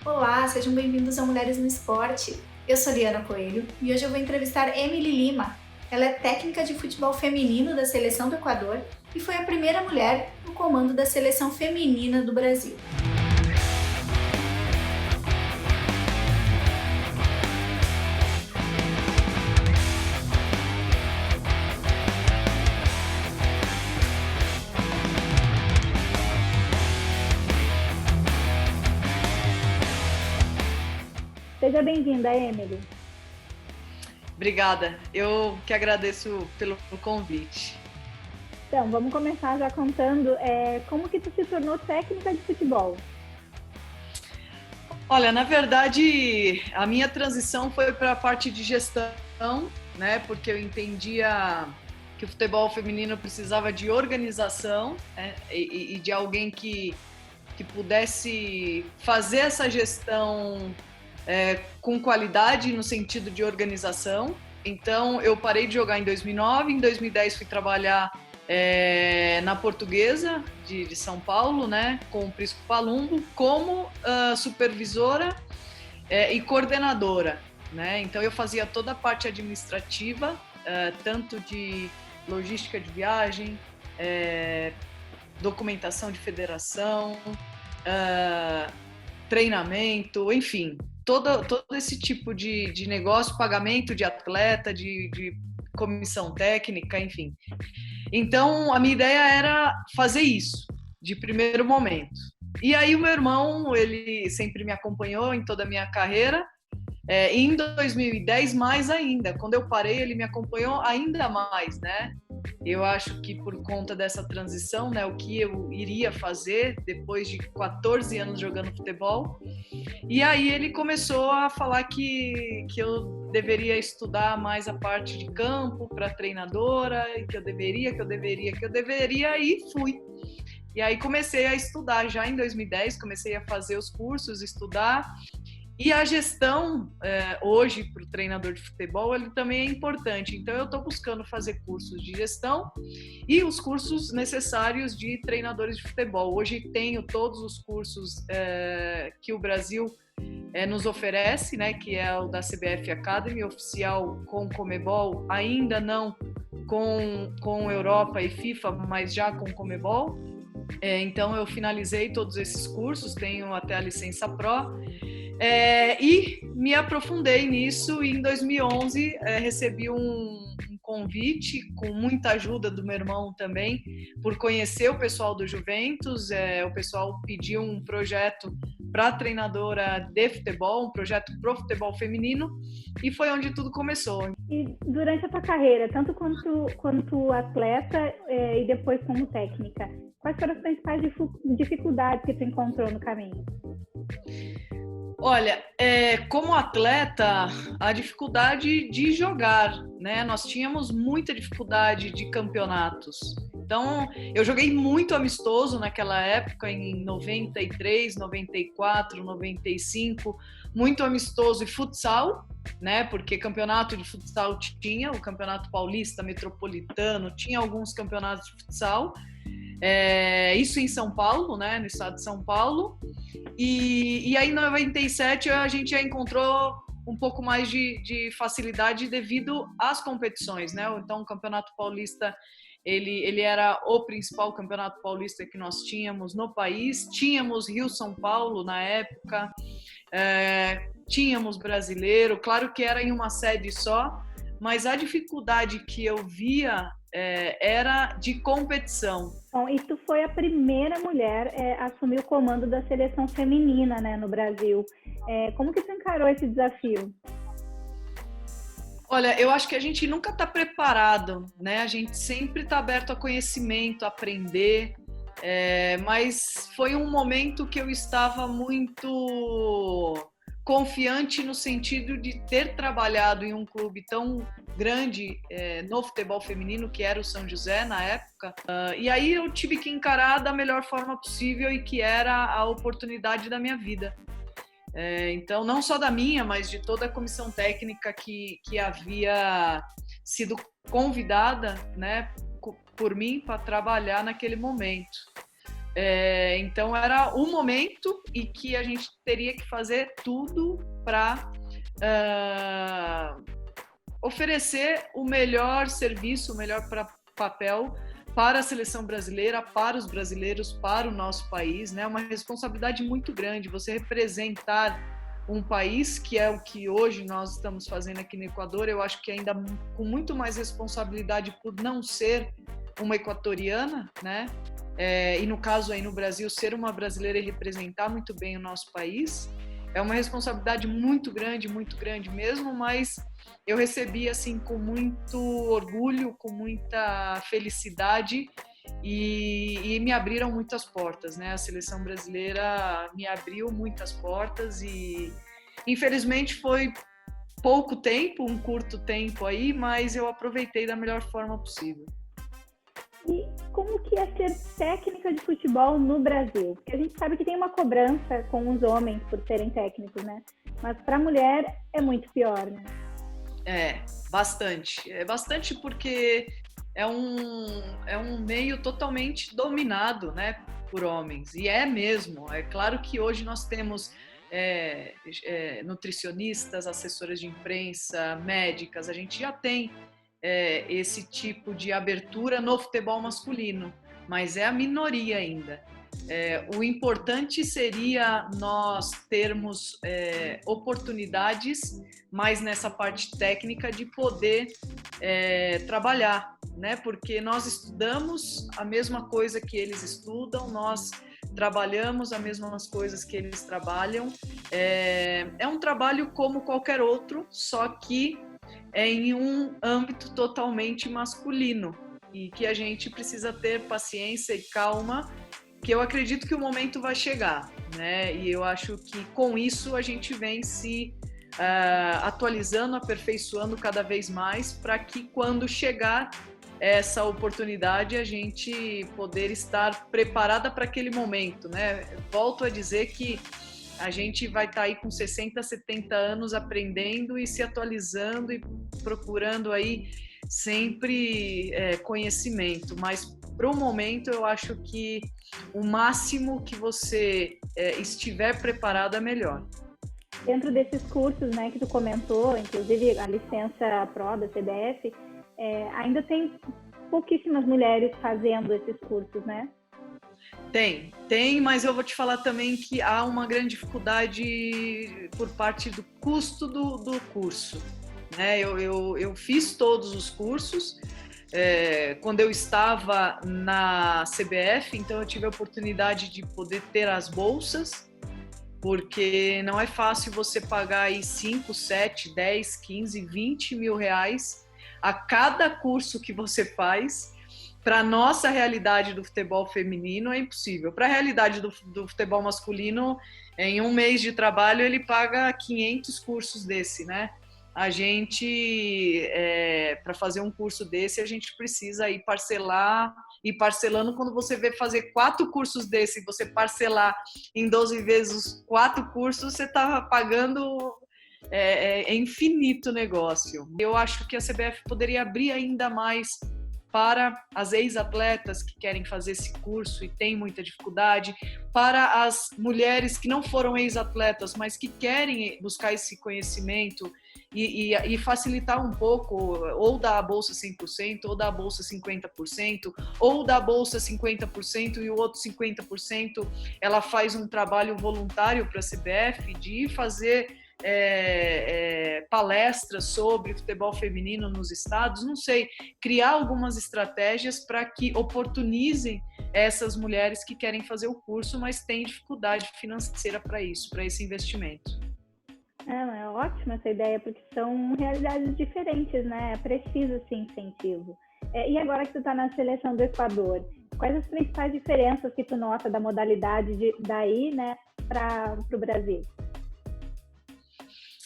Olá, sejam bem-vindos ao Mulheres no Esporte. Eu sou Liana Coelho e hoje eu vou entrevistar Emily Lima. Ela é técnica de futebol feminino da seleção do Equador e foi a primeira mulher no comando da seleção feminina do Brasil. Seja bem-vinda, Emily. Obrigada, eu que agradeço pelo convite. Então, vamos começar já contando como que tu se tornou técnica de futebol. Olha, na verdade, a minha transição foi para a parte de gestão, né? Porque eu entendia que o futebol feminino precisava de organização, né? E de alguém que pudesse fazer essa gestão com qualidade no sentido de organização. Então, eu parei de jogar em 2009, em 2010 fui trabalhar na Portuguesa de São Paulo, né, com o Prisco Palumbo, como supervisora e coordenadora, né? Então, eu fazia toda a parte administrativa, tanto de logística de viagem, documentação de federação, treinamento, enfim, todo esse tipo de negócio, pagamento de atleta, de comissão técnica, enfim. Então, a minha ideia era fazer isso, de primeiro momento. E aí o meu irmão, ele sempre me acompanhou em toda a minha carreira, em 2010 mais ainda. Quando eu parei, ele me acompanhou ainda mais, né? Eu acho que por conta dessa transição, né, o que eu iria fazer depois de 14 anos jogando futebol. E aí ele começou a falar que eu deveria estudar mais a parte de campo para treinadora, e que eu deveria, e fui. E aí comecei a estudar já em 2010, comecei a fazer os cursos, estudar. E a gestão, hoje, para o treinador de futebol, ele também é importante. Então, eu estou buscando fazer cursos de gestão e os cursos necessários de treinadores de futebol. Hoje tenho todos os cursos que o Brasil nos oferece, né, que é o da CBF Academy, oficial com Conmebol, ainda não com Europa e FIFA, mas já com Conmebol. Então, eu finalizei todos esses cursos, tenho até a licença Pro. E me aprofundei nisso e em 2011 recebi um convite, com muita ajuda do meu irmão também, por conhecer o pessoal do Juventus. O pessoal pediu um projeto para treinadora de futebol, um projeto pro futebol feminino, e foi onde tudo começou. E durante a tua carreira, tanto quanto atleta e depois como técnica, quais foram as principais dificuldades que tu encontrou no caminho? Olha, como atleta, a dificuldade de jogar, né? Nós tínhamos muita dificuldade de campeonatos. Então, eu joguei muito amistoso naquela época, em 93, 94, 95, muito amistoso e futsal, né? Porque campeonato de futsal tinha, o Campeonato Paulista, Metropolitano, tinha alguns campeonatos de futsal. Isso em São Paulo, né? No estado de São Paulo. E aí, em 97, a gente já encontrou um pouco mais de facilidade devido às competições, né? Então, o Campeonato Paulista, ele era o principal campeonato paulista que nós tínhamos no país. Tínhamos Rio-São Paulo na época, tínhamos Brasileiro, claro que era em uma sede só, mas a dificuldade que eu via era de competição. Bom, e tu foi a primeira mulher a assumir o comando da seleção feminina, né, no Brasil. Como que tu encarou esse desafio? Olha, eu acho que a gente nunca está preparado, né? A gente sempre está aberto a conhecimento, a aprender, mas foi um momento que eu estava muito confiante no sentido de ter trabalhado em um clube tão grande no futebol feminino, que era o São José na época, e aí eu tive que encarar da melhor forma possível e que era a oportunidade da minha vida. Então, não só da minha, mas de toda a comissão técnica que havia sido convidada, né, por mim para trabalhar naquele momento. Então era um momento e que a gente teria que fazer tudo para oferecer o melhor serviço, o melhor papel para a seleção brasileira, para os brasileiros, para o nosso país, né? Uma responsabilidade muito grande, você representar um país, que é o que hoje nós estamos fazendo aqui no Equador, eu acho que ainda com muito mais responsabilidade por não ser uma equatoriana, né? E no caso aí no Brasil, ser uma brasileira e representar muito bem o nosso país, é uma responsabilidade muito grande mesmo, mas eu recebi assim com muito orgulho, com muita felicidade e me abriram muitas portas, né? A seleção brasileira me abriu muitas portas e infelizmente foi pouco tempo, um curto tempo aí, mas eu aproveitei da melhor forma possível. E como que é ser técnica de futebol no Brasil? Porque a gente sabe que tem uma cobrança com os homens por serem técnicos, né? Mas para a mulher é muito pior, né? Bastante. É bastante porque é um meio totalmente dominado, né, por homens. E é mesmo. É claro que hoje nós temos nutricionistas, assessoras de imprensa, médicas. A gente já tem esse tipo de abertura no futebol masculino, mas é a minoria ainda. O importante seria nós termos oportunidades mais nessa parte técnica de poder trabalhar, né? Porque nós estudamos a mesma coisa que eles estudam, nós trabalhamos as mesmas coisas que eles trabalham. É um trabalho como qualquer outro, só que é em um âmbito totalmente masculino e que a gente precisa ter paciência e calma, que eu acredito que o momento vai chegar, né? E eu acho que com isso a gente vem se atualizando, aperfeiçoando cada vez mais para que quando chegar essa oportunidade a gente poder estar preparada para aquele momento, né? Volto a dizer que a gente vai estar aí com 60, 70 anos aprendendo e se atualizando e procurando aí sempre conhecimento, mas para o momento eu acho que o máximo que você estiver preparado é melhor. Dentro desses cursos, né, que tu comentou, inclusive a licença Pro da CBF, ainda tem pouquíssimas mulheres fazendo esses cursos, né? Tem, mas eu vou te falar também que há uma grande dificuldade por parte do custo do curso, né? Eu fiz todos os cursos quando eu estava na CBF, então eu tive a oportunidade de poder ter as bolsas, porque não é fácil você pagar aí 5, 7, 10, 15, 20 mil reais a cada curso que você faz. Para a nossa realidade do futebol feminino é impossível. Para a realidade do futebol masculino, em um mês de trabalho ele paga 500 cursos desse, né? A gente, para fazer um curso desse, a gente precisa ir parcelar, e parcelando, quando você vê fazer 4 cursos desse, e você parcelar em 12 vezes os 4 cursos, você está pagando infinito o negócio. Eu acho que a CBF poderia abrir ainda mais para as ex-atletas que querem fazer esse curso e têm muita dificuldade, para as mulheres que não foram ex-atletas, mas que querem buscar esse conhecimento e facilitar um pouco, ou da bolsa 100%, ou da bolsa 50%, ou da bolsa 50% e o outro 50% ela faz um trabalho voluntário para a CBF de fazer palestras sobre futebol feminino nos estados, não sei, criar algumas estratégias para que oportunizem essas mulheres que querem fazer o curso, mas têm dificuldade financeira para isso, para esse investimento. É ótima essa ideia, porque são realidades diferentes, né? É preciso esse incentivo. E agora que tu está na seleção do Equador, quais as principais diferenças que tu nota da modalidade daí, né, para o Brasil?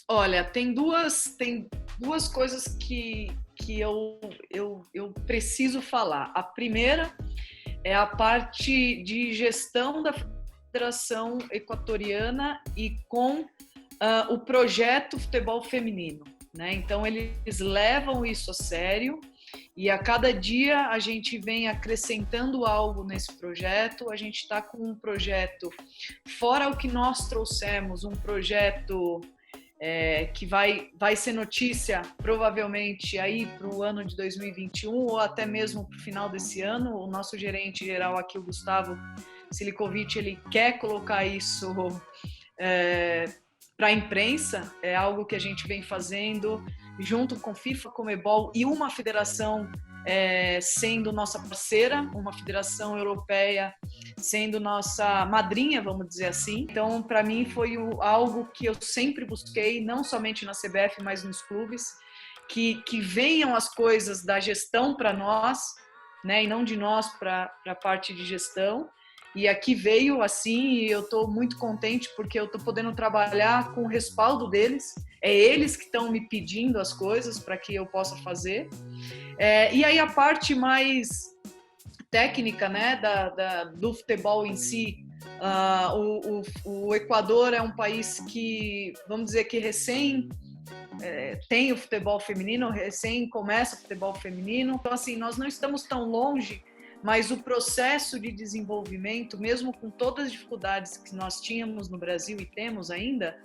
Olha, tem duas coisas que eu preciso falar. A primeira é a parte de gestão da Federação Equatoriana e com o projeto Futebol Feminino, né? Então, eles levam isso a sério E a cada dia a gente vem acrescentando algo nesse projeto. A gente está com um projeto, fora o que nós trouxemos, um projeto que vai ser notícia provavelmente aí para o ano de 2021 ou até mesmo para o final desse ano. O nosso gerente geral aqui, o Gustavo Silikovic, ele quer colocar isso para a imprensa. É algo que a gente vem fazendo junto com FIFA, Conmebol e uma federação sendo nossa parceira, uma federação europeia sendo nossa madrinha, vamos dizer assim. Então, para mim, foi algo que eu sempre busquei, não somente na CBF, mas nos clubes, que venham as coisas da gestão para nós, né, e não de nós para a parte de gestão. E aqui veio assim, e eu estou muito contente porque eu estou podendo trabalhar com o respaldo deles. É eles que estão me pedindo as coisas para que eu possa fazer. E aí a parte mais técnica, né, do futebol em si, o Equador é um país que, vamos dizer que recém tem o futebol feminino, recém começa o futebol feminino. Então, assim, nós não estamos tão longe, mas o processo de desenvolvimento, mesmo com todas as dificuldades que nós tínhamos no Brasil e temos ainda,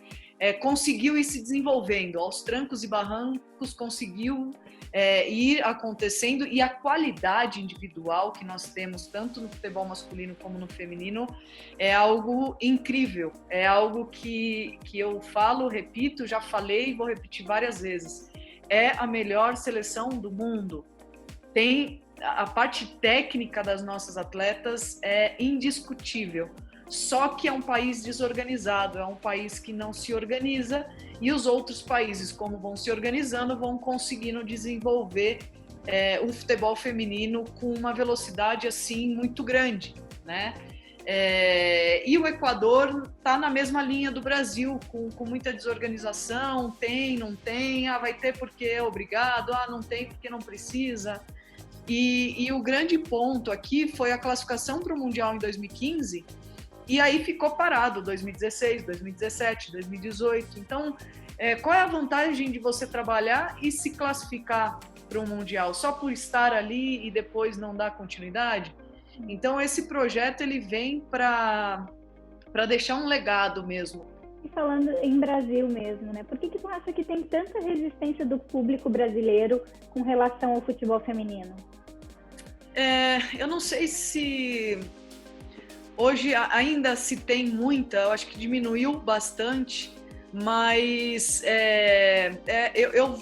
conseguiu ir se desenvolvendo, aos trancos e barrancos conseguiu ir acontecendo, e a qualidade individual que nós temos, tanto no futebol masculino como no feminino, é algo incrível, é algo que eu falo, repito, já falei e vou repetir várias vezes, é a melhor seleção do mundo. Tem a parte técnica das nossas atletas é indiscutível. Só que é um país desorganizado, é um país que não se organiza, e os outros países, como vão se organizando, vão conseguindo desenvolver o futebol feminino com uma velocidade assim muito grande, né? E o Equador está na mesma linha do Brasil, com muita desorganização, tem, não tem, vai ter porque é obrigado, não tem porque não precisa. E o grande ponto aqui foi a classificação para o Mundial em 2015, e aí ficou parado 2016, 2017, 2018. Então, qual é a vantagem de você trabalhar e se classificar para um Mundial? Só por estar ali e depois não dar continuidade? Então, esse projeto ele vem para deixar um legado mesmo. E falando em Brasil mesmo, né? Por que tu acha que tem tanta resistência do público brasileiro com relação ao futebol feminino? Eu não sei se hoje ainda se tem muita, eu acho que diminuiu bastante, mas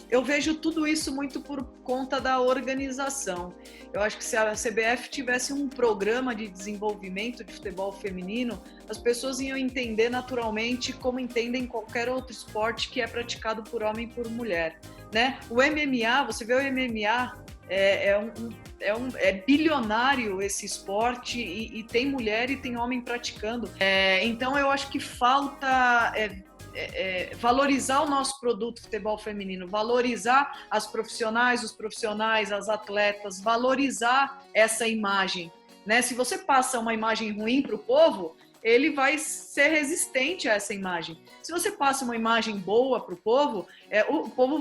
eu vejo tudo isso muito por conta da organização. Eu acho que se a CBF tivesse um programa de desenvolvimento de futebol feminino, as pessoas iam entender naturalmente como entendem qualquer outro esporte que é praticado por homem e por mulher, né? O MMA, você vê o MMA, é bilionário esse esporte, e tem mulher e tem homem praticando. Então eu acho que falta valorizar o nosso produto futebol feminino, valorizar as profissionais, os profissionais, as atletas, valorizar essa imagem, né? Se você passa uma imagem ruim para o povo, ele vai ser resistente a essa imagem. Se você passa uma imagem boa para o povo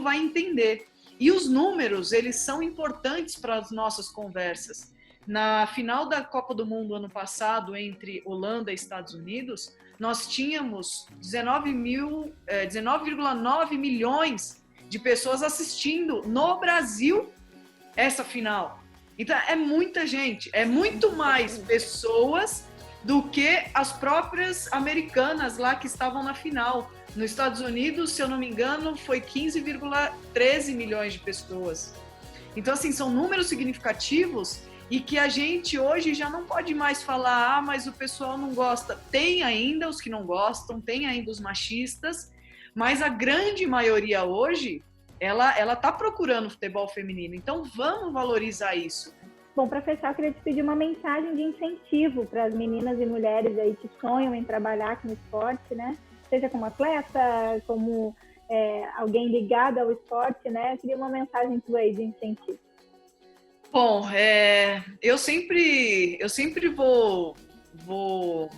vai entender. E os números, eles são importantes para as nossas conversas. Na final da Copa do Mundo ano passado, entre Holanda e Estados Unidos, nós tínhamos 19,9 milhões de pessoas assistindo no Brasil essa final. Então, é muita gente, é muito mais pessoas do que as próprias americanas lá que estavam na final. Nos Estados Unidos, se eu não me engano, foi 15,13 milhões de pessoas. Então, assim, são números significativos e que a gente hoje já não pode mais falar, mas o pessoal não gosta. Tem ainda os que não gostam, tem ainda os machistas, mas a grande maioria hoje, ela tá procurando futebol feminino. Então, vamos valorizar isso. Bom, para fechar, eu queria te pedir uma mensagem de incentivo para as meninas e mulheres aí que sonham em trabalhar com esporte, né? Seja como atleta, como alguém ligado ao esporte, né? Eu queria uma mensagem tua aí de incentivo. Bom, eu sempre vou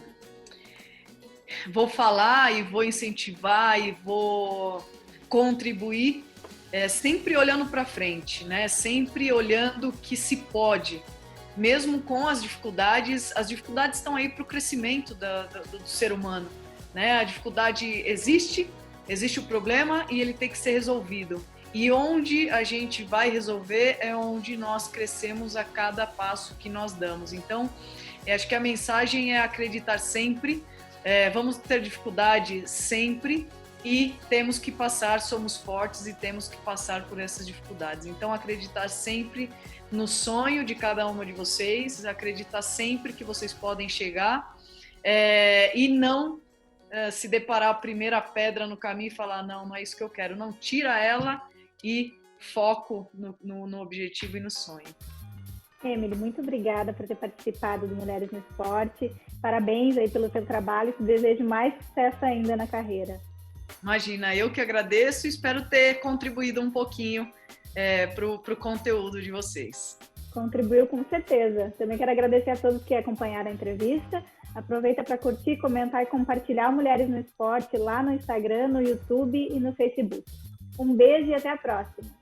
falar e vou incentivar e vou contribuir sempre olhando para frente, né? Sempre olhando que se pode, mesmo com as dificuldades estão aí para o crescimento do ser humano, né? A dificuldade existe o problema e ele tem que ser resolvido. E onde a gente vai resolver é onde nós crescemos a cada passo que nós damos. Então, acho que a mensagem é acreditar sempre, vamos ter dificuldade sempre e temos que passar, somos fortes e temos que passar por essas dificuldades. Então, acreditar sempre no sonho de cada uma de vocês, acreditar sempre que vocês podem chegar e não se deparar a primeira pedra no caminho e falar, não é isso que eu quero. Não, tira ela e foco no objetivo e no sonho. Emily, muito obrigada por ter participado do Mulheres no Esporte. Parabéns aí pelo seu trabalho e te desejo mais sucesso ainda na carreira. Imagina, eu que agradeço e espero ter contribuído um pouquinho para o conteúdo de vocês. Contribuiu com certeza. Também quero agradecer a todos que acompanharam a entrevista. Aproveita para curtir, comentar e compartilhar Mulheres no Esporte lá no Instagram, no YouTube e no Facebook. Um beijo e até a próxima!